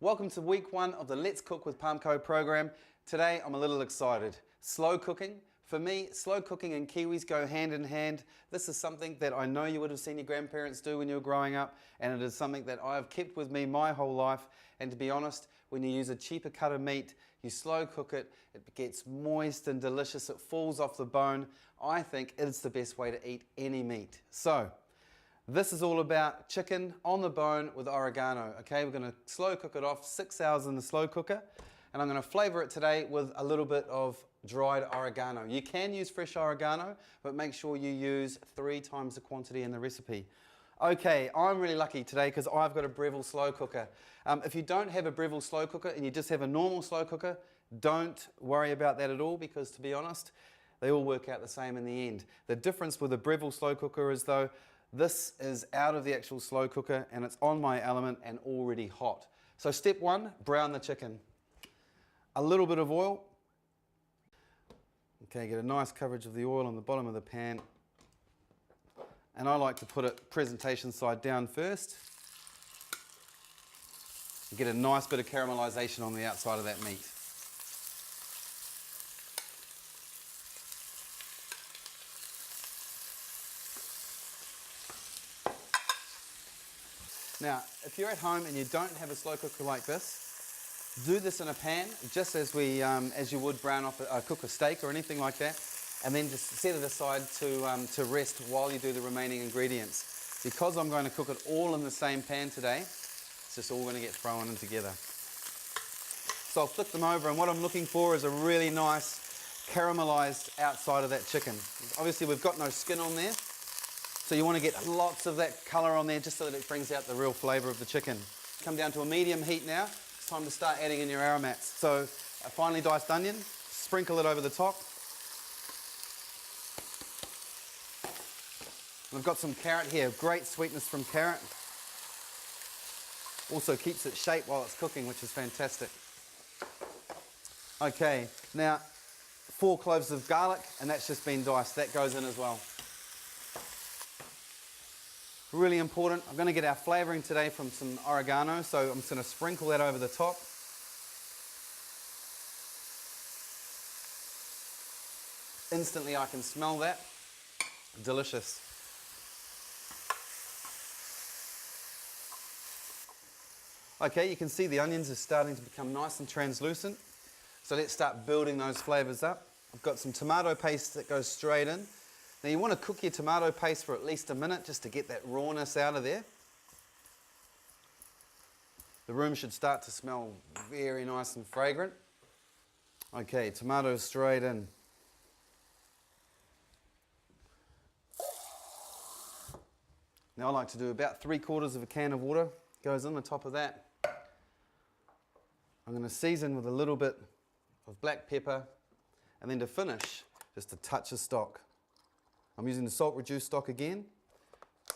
Welcome to week 1 of the Let's Cook with Parmco program. Today I'm a little excited. Slow cooking. For me, slow cooking and Kiwis go hand in hand. This is something that I know you would have seen your grandparents do when you were growing up, and it is something that I have kept with me my whole life. And to be honest, when you use a cheaper cut of meat, you slow cook it, it gets moist and delicious, it falls off the bone. I think it's the best way to eat any meat. So, this is all about chicken on the bone with oregano. Okay, we're going to slow cook it off 6 hours in the slow cooker, and I'm going to flavor it today with a little bit of dried oregano. You can use fresh oregano, but make sure you use 3 times the quantity in the recipe. Okay, I'm really lucky today because I've got a Breville slow cooker. If you don't have a Breville slow cooker and you just have a normal slow cooker, don't worry about that at all, because to be honest, they all work out the same in the end. The difference with a Breville slow cooker is though, this is out of the actual slow cooker and it's on my element and already hot. So step 1, brown the chicken. A little bit of oil. Okay, get a nice coverage of the oil on the bottom of the pan. And I like to put it presentation side down first. You get a nice bit of caramelization on the outside of that meat. Now, if you're at home and you don't have a slow cooker like this, do this in a pan, just as you would cook a steak or anything like that, and then just set it aside to rest while you do the remaining ingredients. Because I'm going to cook it all in the same pan today, it's just all going to get thrown in together. So I'll flip them over, and what I'm looking for is a really nice caramelized outside of that chicken. Obviously we've got no skin on there, so you want to get lots of that colour on there just so that it brings out the real flavour of the chicken. Come down to a medium heat now. It's time to start adding in your aromats. So a finely diced onion, sprinkle it over the top. We've got some carrot here, great sweetness from carrot. Also keeps its shape while it's cooking, which is fantastic. Okay, now 4 cloves of garlic, and that's just been diced. That goes in as well. Really important. I'm going to get our flavouring today from some oregano, so I'm just going to sprinkle that over the top. Instantly I can smell that. Delicious. Okay, you can see the onions are starting to become nice and translucent. So let's start building those flavours up. I've got some tomato paste that goes straight in. Now you want to cook your tomato paste for at least a minute just to get that rawness out of there. The room should start to smell very nice and fragrant. Okay, tomatoes straight in. Now I like to do about 3/4 of a can of water. Goes on the top of that. I'm going to season with a little bit of black pepper, and then to finish, just a touch of stock. I'm using the salt reduced stock again.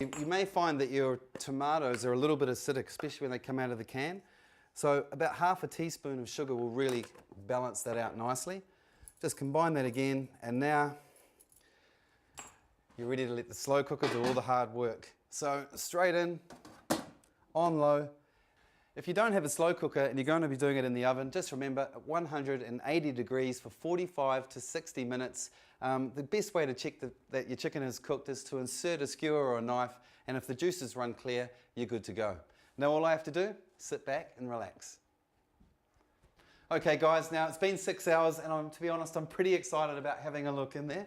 You may find that your tomatoes are a little bit acidic, especially when they come out of the can. So about half a teaspoon of sugar will really balance that out nicely. Just combine that again, and now you're ready to let the slow cooker do all the hard work. So straight in, on low. If you don't have a slow cooker and you're going to be doing it in the oven, just remember at 180 degrees for 45 to 60 minutes. The best way to check that your chicken is cooked is to insert a skewer or a knife, and if the juices run clear, you're good to go. Now all I have to do, sit back and relax. Okay guys, now it's been 6 hours, and to be honest, I'm pretty excited about having a look in there.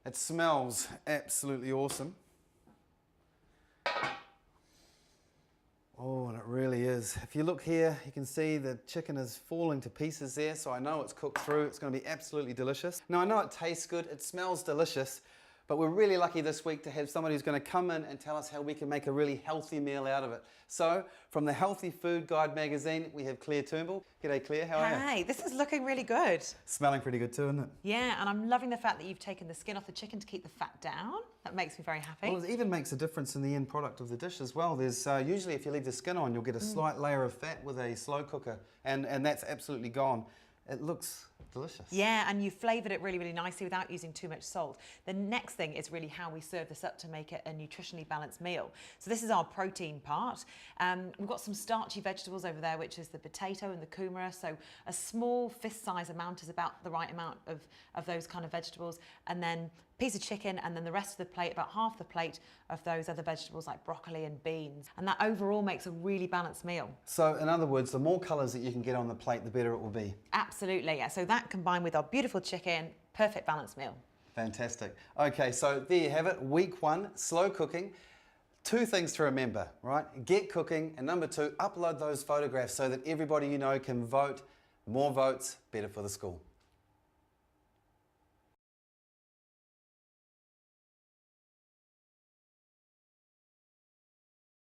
It smells absolutely awesome. Oh, and it really is. If you look here, you can see the chicken is falling to pieces there, so I know it's cooked through. It's going to be absolutely delicious. Now, I know it tastes good, it smells delicious, but we're really lucky this week to have somebody who's going to come in and tell us how we can make a really healthy meal out of it. So, from the Healthy Food Guide magazine, we have Claire Turnbull. G'day, Claire, how are you? Hey, this is looking really good. Smelling pretty good too, isn't it? Yeah, and I'm loving the fact that you've taken the skin off the chicken to keep the fat down. That makes me very happy. Well, it even makes a difference in the end product of the dish as well. There's usually, if you leave the skin on, you'll get a slight layer of fat with a slow cooker, and that's absolutely gone. It looks delicious. Yeah, and you flavoured it really, really nicely without using too much salt. The next thing is really how we serve this up to make it a nutritionally balanced meal. So this is our protein part. We've got some starchy vegetables over there, which is the potato and the kumara. So a small fist-size amount is about the right amount of those kind of vegetables. And then piece of chicken, and then the rest of the plate, about half the plate of those other vegetables like broccoli and beans. And that overall makes a really balanced meal. So in other words, the more colours that you can get on the plate, the better it will be. Absolutely, yeah. So that combined with our beautiful chicken, perfect balanced meal. Fantastic. Okay, so there you have it. Week 1, slow cooking. 2 things to remember, right? Get cooking, and number 2, upload those photographs so that everybody you know can vote. More votes, better for the school.